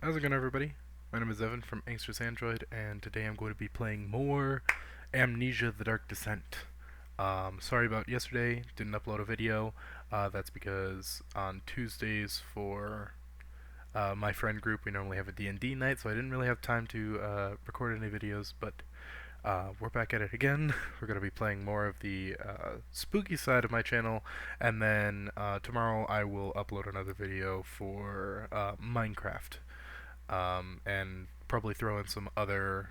How's it going, everybody? My name is Evan from Angsters Android, and today I'm going to be playing more Amnesia: The Dark Descent. Sorry about yesterday, didn't upload a video. That's because on Tuesdays for my friend group, we normally have a D&D night, so I didn't really have time to record any videos, but we're back at it again. We're going to be playing more of the spooky side of my channel, and then tomorrow I will upload another video for Minecraft, and probably throw in some other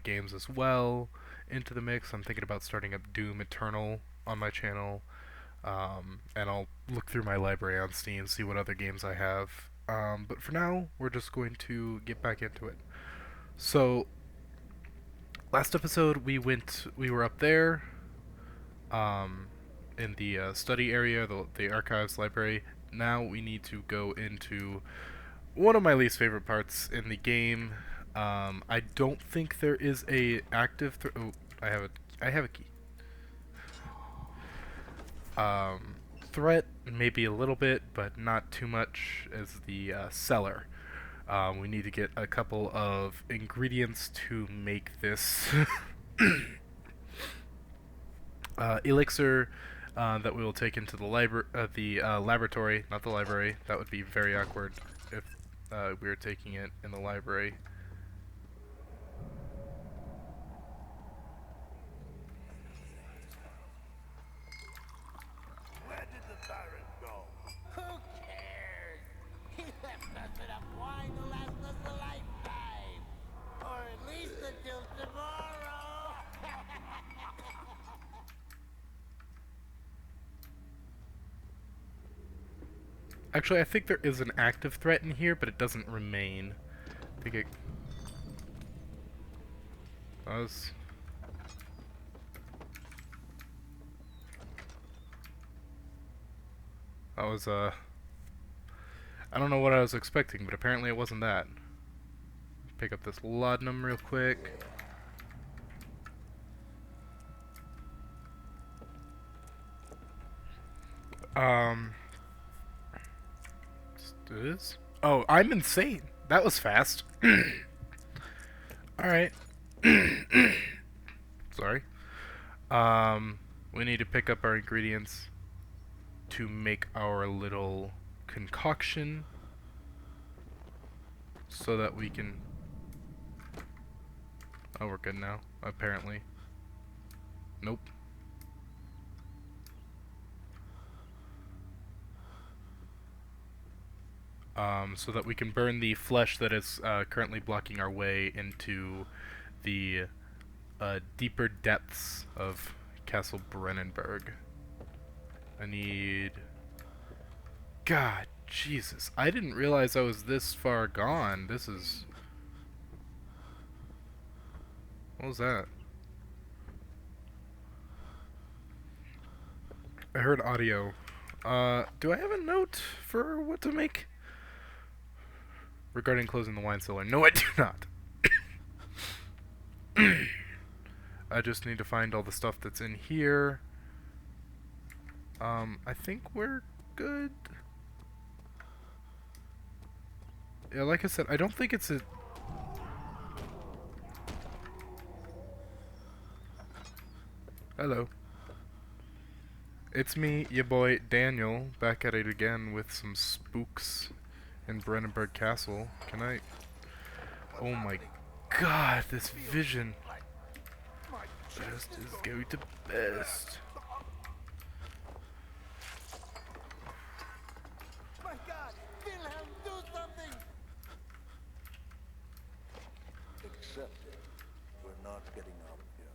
games as well into the mix. I'm thinking about starting up Doom Eternal on my channel, and I'll look through my library on Steam, see what other games I have. But for now, we're just going to get back into it. So, last episode we were up there, um, in the study area, the archives library. Now we need to go into one of my least favorite parts in the game. I don't think there is a active. Oh, I have a key. Threat, maybe a little bit, but not too much as the cellar. We need to get a couple of ingredients to make this elixir that we will take into the laboratory, not the library. That would be very awkward if we were taking it in the library. Where did the Baron go? Who cares? He left us enough wine to last us a lifetime. Or at least until tomorrow. Actually, I think there is an active threat in here, but it doesn't remain. I think it... That was... That was, I don't know what I was expecting, but apparently it wasn't that. Pick up this laudanum real quick. Let's do this. Oh, I'm insane. That was fast. Alright. Sorry. We need to pick up our ingredients to make our little concoction so that we can... Oh, we're good now, apparently. Nope. So that we can burn the flesh that is currently blocking our way into the deeper depths of Castle Brennenburg. I need... God, Jesus. I didn't realize I was this far gone. This is... What was that? I heard audio. Do I have a note for what to make? Regarding closing the wine cellar. No, I do not. I just need to find all the stuff that's in here. I think we're good. Yeah, like I said, I don't think it's a... Hello. It's me, your boy, Daniel, back at it again with some spooks in Brennenburg Castle. Can I... Oh my god, this vision just is going to best. My God, Wilhelm, do something! Accept it. We're not getting out of here.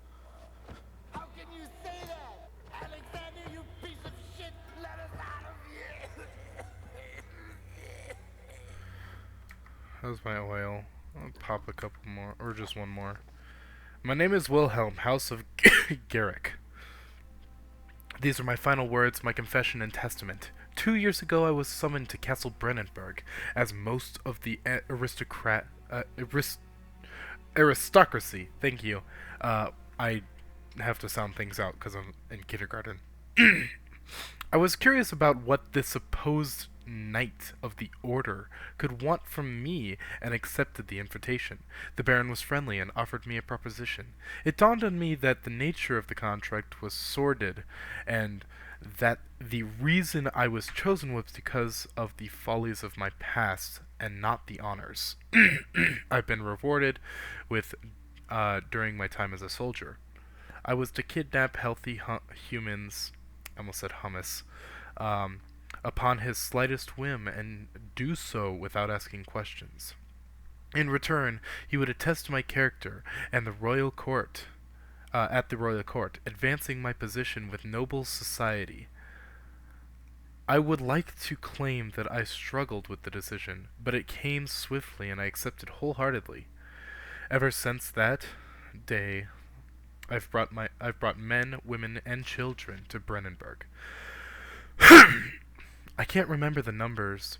How can you say that? Alexander, you piece of shit, let us out of here! How's my oil? I'll pop a couple more, or just one more. My name is Wilhelm, House of Garrick. These are my final words, my confession and testament. 2 years ago I was summoned to Castle Brennenburg, as most of the aristocracy, thank you. I have to sound things out because I'm in kindergarten. I was curious about what this supposed knight of the order could want from me, and accepted the invitation. The Baron was friendly and offered me a proposition. It dawned on me that the nature of the contract was sordid, and that the reason I was chosen was because of the follies of my past and not the honors I've been rewarded with during my time as a soldier. I was to kidnap healthy humans, I almost said hummus, um, upon his slightest whim and do so without asking questions. In return, he would attest to my character and the royal court, at the royal court, advancing my position with noble society. I would like to claim that I struggled with the decision, but it came swiftly and I accepted wholeheartedly. Ever since that day, I've brought men, women, and children to Brennenburg. I can't remember the numbers,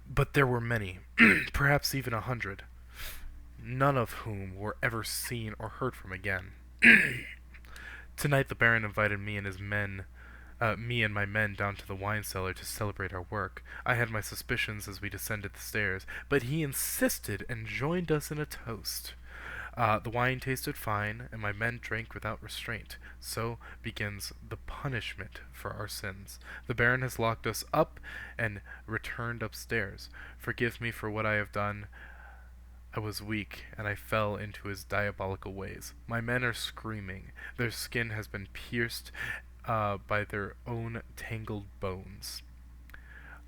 but there were many, perhaps even 100, none of whom were ever seen or heard from again. Tonight the Baron invited me and my men down to the wine cellar to celebrate our work. I had my suspicions as we descended the stairs, but he insisted and joined us in a toast. The wine tasted fine, and my men drank without restraint. So begins the punishment for our sins. The Baron has locked us up and returned upstairs. Forgive me for what I have done. I was weak, and I fell into his diabolical ways. My men are screaming. Their skin has been pierced by their own tangled bones.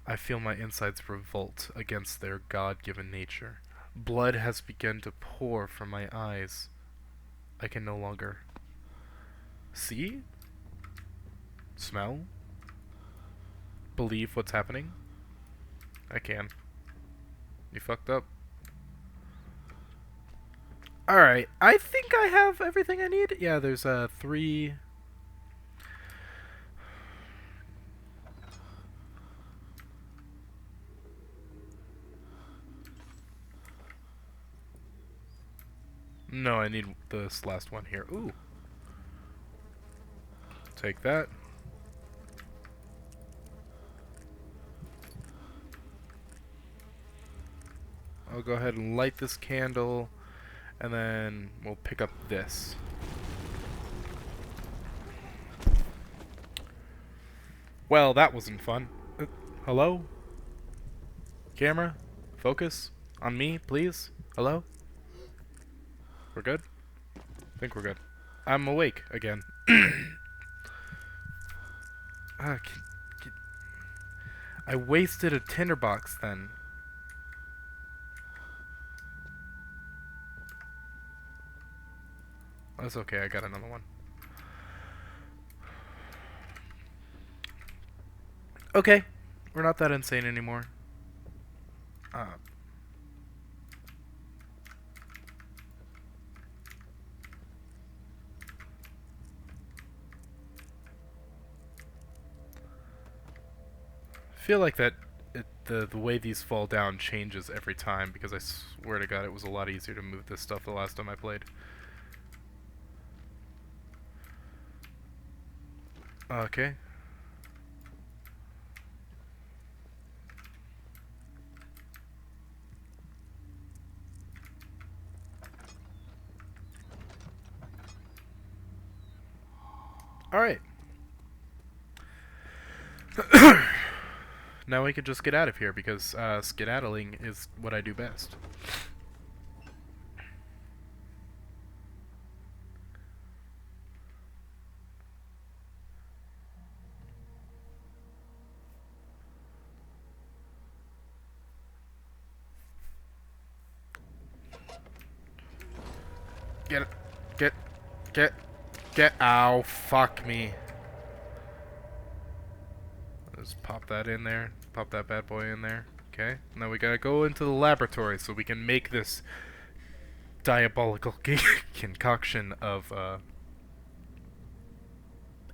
I feel my insides revolt against their God-given nature. Blood has begun to pour from my eyes. I can no longer see, smell, believe what's happening. I can. You fucked up. Alright, I think I have everything I need. Yeah, there's 3. No, I need this last one here. Ooh. Take that. I'll go ahead and light this candle, and then we'll pick up this. Well, that wasn't fun. Hello? Camera? Focus? On me, please? Hello? We're good? I think we're good. I'm awake again. Ah, I wasted a tinderbox then. That's okay, I got another one. Okay, we're not that insane anymore. I feel like that the way these fall down changes every time, because I swear to God it was a lot easier to move this stuff the last time I played. Okay. Alright. Now we can just get out of here, because skedaddling is what I do best. Get it. Get. Ow, fuck me. Just pop that in there. Pop that bad boy in there. Okay. Now we gotta go into the laboratory so we can make this diabolical concoction of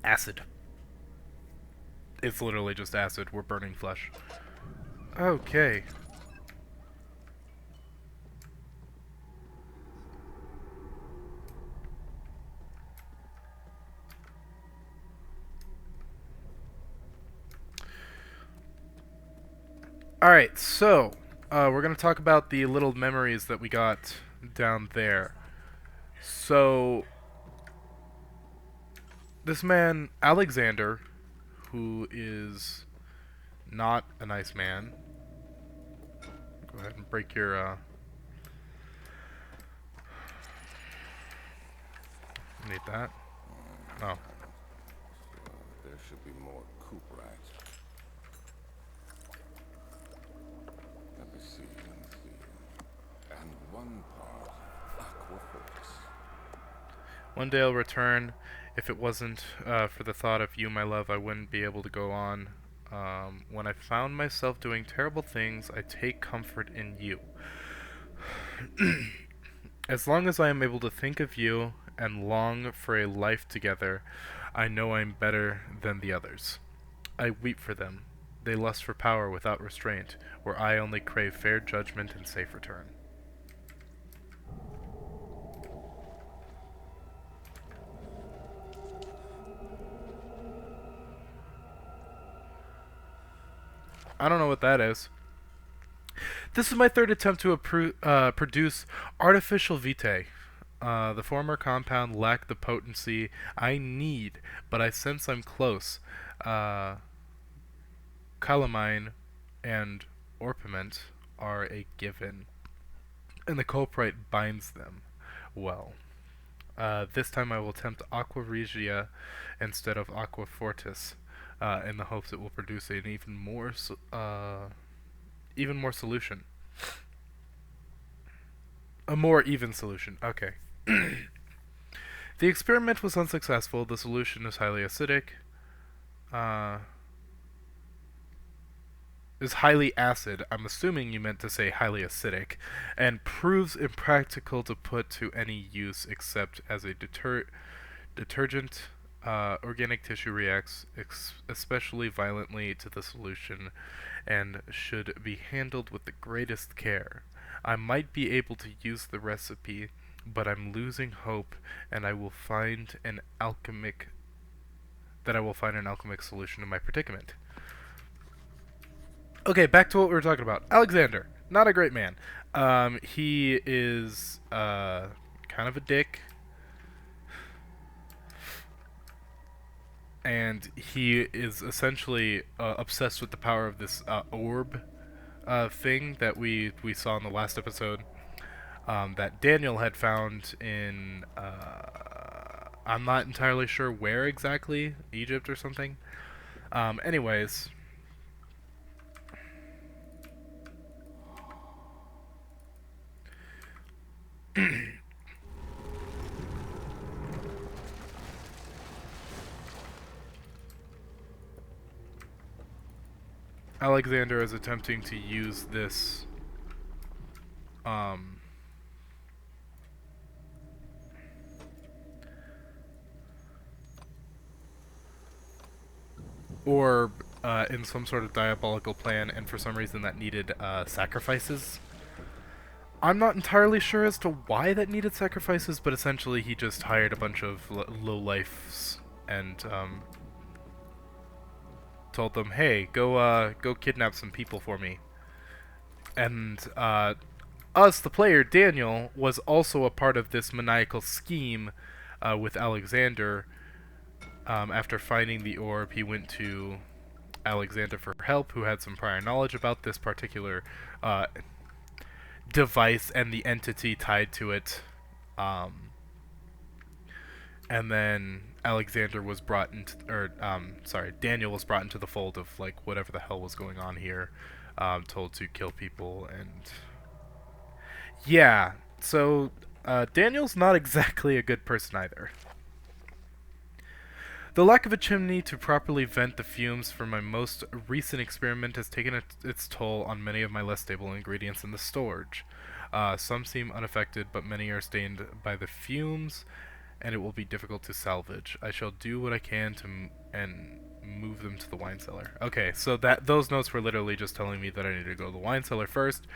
acid. It's literally just acid. We're burning flesh. Okay. Alright, so we're going to talk about the little memories that we got down there. So, this man, Alexander, who is not a nice man. Go ahead and break your, need that. Oh. There should be more coop racks. Let me see. And one part aquafortis. One day I'll return. If it wasn't for the thought of you, my love, I wouldn't be able to go on. When I found myself doing terrible things, I take comfort in you. As long as I am able to think of you and long for a life together, I know I'm better than the others. I weep for them. They lust for power without restraint, where I only crave fair judgment and safe return. I don't know what that is. This is my third attempt to produce artificial vitae. The former compound lacked the potency I need, but I sense I'm close. Calamine and orpiment are a given, and the culprit binds them well. This time I will attempt aqua regia instead of aqua fortis, in the hopes it will produce an even more solution. A more even solution. Okay. The experiment was unsuccessful. The solution is highly acidic. Is highly acid. I'm assuming you meant to say highly acidic, and proves impractical to put to any use except as a detergent. Organic tissue reacts especially violently to the solution and should be handled with the greatest care. I might be able to use the recipe, but I'm losing hope, and I will find an alchemic solution to my predicament. Okay, back to what we were talking about. Alexander, not a great man. He is kind of a dick, and he is essentially obsessed with the power of this orb thing that we saw in the last episode, that Daniel had found in I'm not entirely sure where exactly, Egypt or something. Anyways, Alexander is attempting to use this orb in some sort of diabolical plan, and for some reason that needed sacrifices. I'm not entirely sure as to why that needed sacrifices, but essentially he just hired a bunch of low-lifes and told them, "Hey, go kidnap some people for me." And us, the player, Daniel, was also a part of this maniacal scheme with Alexander. After finding the orb, he went to Alexander for help, who had some prior knowledge about this particular device and the entity tied to it. And then Alexander was brought into, Daniel was brought into the fold of like whatever the hell was going on here, told to kill people, and yeah. So Daniel's not exactly a good person either. The lack of a chimney to properly vent the fumes from my most recent experiment has taken its toll on many of my less stable ingredients in the storage. Some seem unaffected, but many are stained by the fumes, and it will be difficult to salvage. I shall do what I can to and move them to the wine cellar. Okay, so those notes were literally just telling me that I needed to go to the wine cellar first,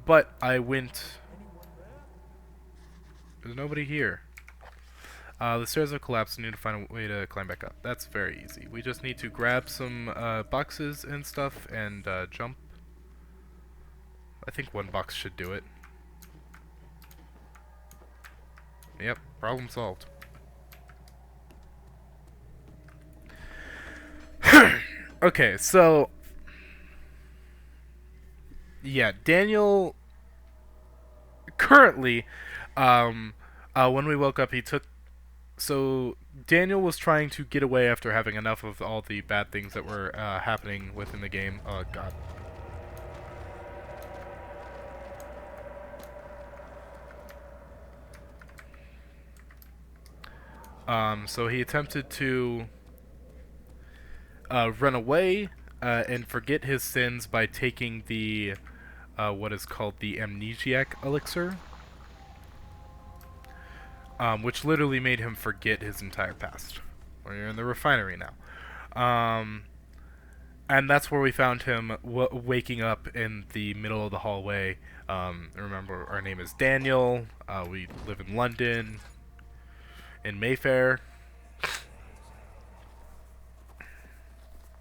but I went. There's nobody here. The stairs have collapsed. I need to find a way to climb back up. That's very easy. We just need to grab some boxes and stuff and jump. I think one box should do it. Yep, problem solved. Okay, so yeah, Daniel currently, when we woke up, he took. So Daniel was trying to get away after having enough of all the bad things that were happening within the game. Oh God. So he attempted to run away and forget his sins by taking the what is called the amnesiac elixir, which literally made him forget his entire past. We're in the refinery now. And that's where we found him waking up in the middle of the hallway. Remember, our name is Daniel. We live in London, in Mayfair.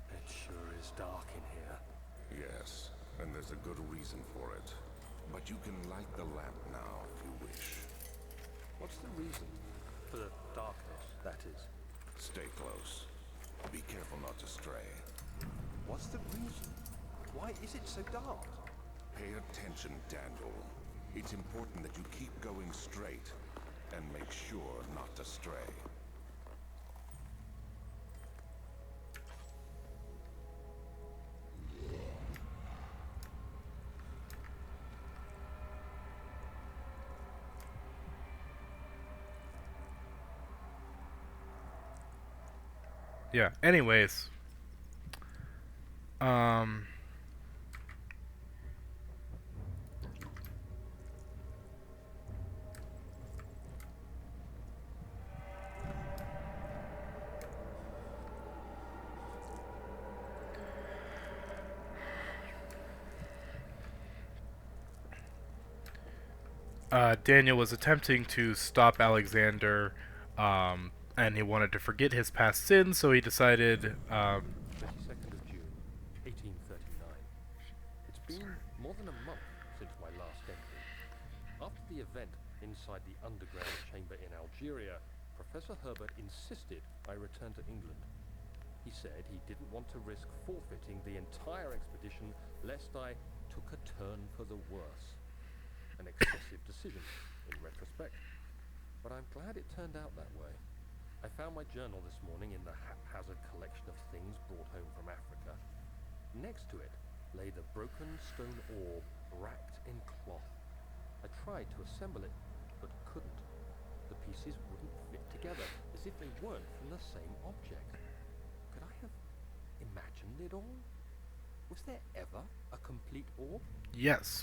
It sure is dark in here. Yes, and there's a good reason for it. But you can light the lamp now if you wish. What's the reason? For the darkness, that is. Stay close. Be careful not to stray. What's the reason? Why is it so dark? Pay attention, Daniel. It's important that you keep going straight and make sure not to stray. Yeah. Anyways. Daniel was attempting to stop Alexander, and he wanted to forget his past sins, so he decided, 22nd of June, 1839. It's been more than a month since my last entry. After the event inside the underground chamber in Algeria, Professor Herbert insisted I return to England. He said he didn't want to risk forfeiting the entire expedition lest I took a turn for the worse. An excessive decision, in retrospect. But I'm glad it turned out that way. I found my journal this morning in the haphazard collection of things brought home from Africa. Next to it lay the broken stone orb wrapped in cloth. I tried to assemble it, but couldn't. The pieces wouldn't fit together, as if they weren't from the same object. Could I have imagined it all? Was there ever a complete orb? yes.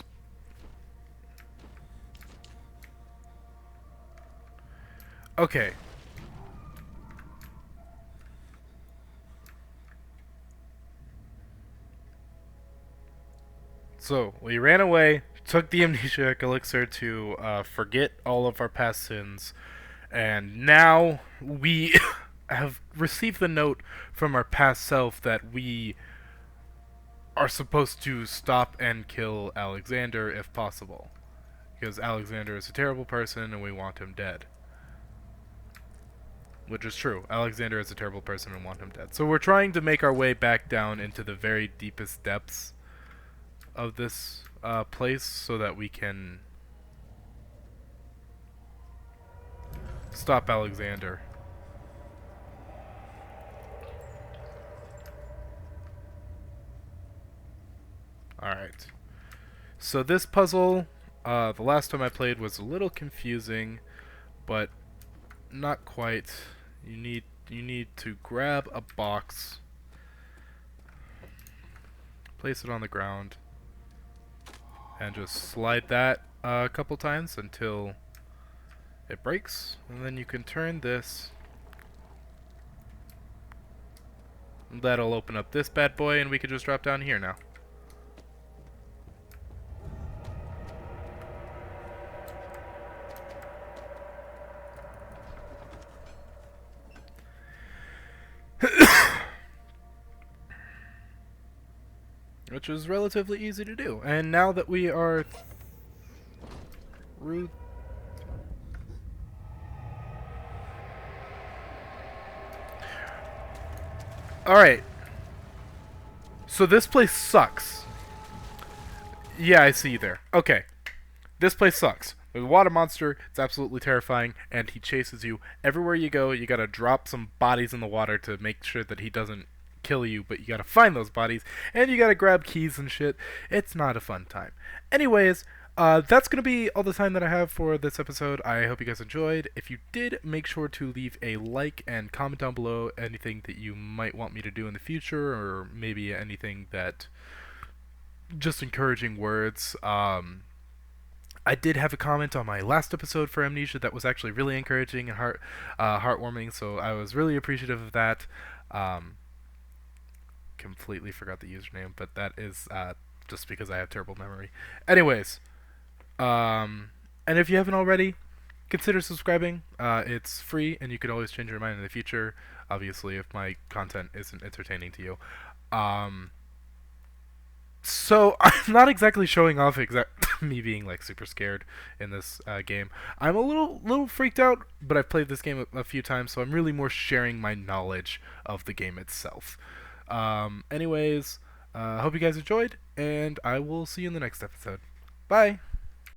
Okay. So, we ran away, took the amnesiac elixir to forget all of our past sins, and now we have received the note from our past self that we are supposed to stop and kill Alexander if possible. Because Alexander is a terrible person and we want him dead. Which is true. Alexander is a terrible person and want him dead. So we're trying to make our way back down into the very deepest depths of this place so that we can stop Alexander. Alright. So this puzzle, the last time I played was a little confusing, but not quite. You need to grab a box, place it on the ground, and just slide that a couple times until it breaks, and then you can turn this. That'll open up this bad boy, and we can just drop down here now. which was relatively easy to do. And now that we are through. Alright. So this place sucks. Yeah, I see you there. Okay. This place sucks. There's a water monster, it's absolutely terrifying, and he chases you. Everywhere you go, you gotta drop some bodies in the water to make sure that he doesn't kill you, but you gotta find those bodies, and you gotta grab keys and shit. It's not a fun time. Anyways, that's gonna be all the time that I have for this episode. I hope you guys enjoyed. If you did, make sure to leave a like and comment down below anything that you might want me to do in the future, or maybe anything that just encouraging words. I did have a comment on my last episode for Amnesia that was actually really encouraging and heartwarming, so I was really appreciative of that. Completely forgot the username, but that is just because I have terrible memory. Anyways, and if you haven't already, consider subscribing. It's free, and you could always change your mind in the future, obviously, if my content isn't entertaining to you. So I'm not exactly showing off me being like super scared in this game. I'm a little freaked out, but I've played this game a few times, so I'm really more sharing my knowledge of the game itself. Anyways, hope you guys enjoyed, and I will see you in the next episode. Bye.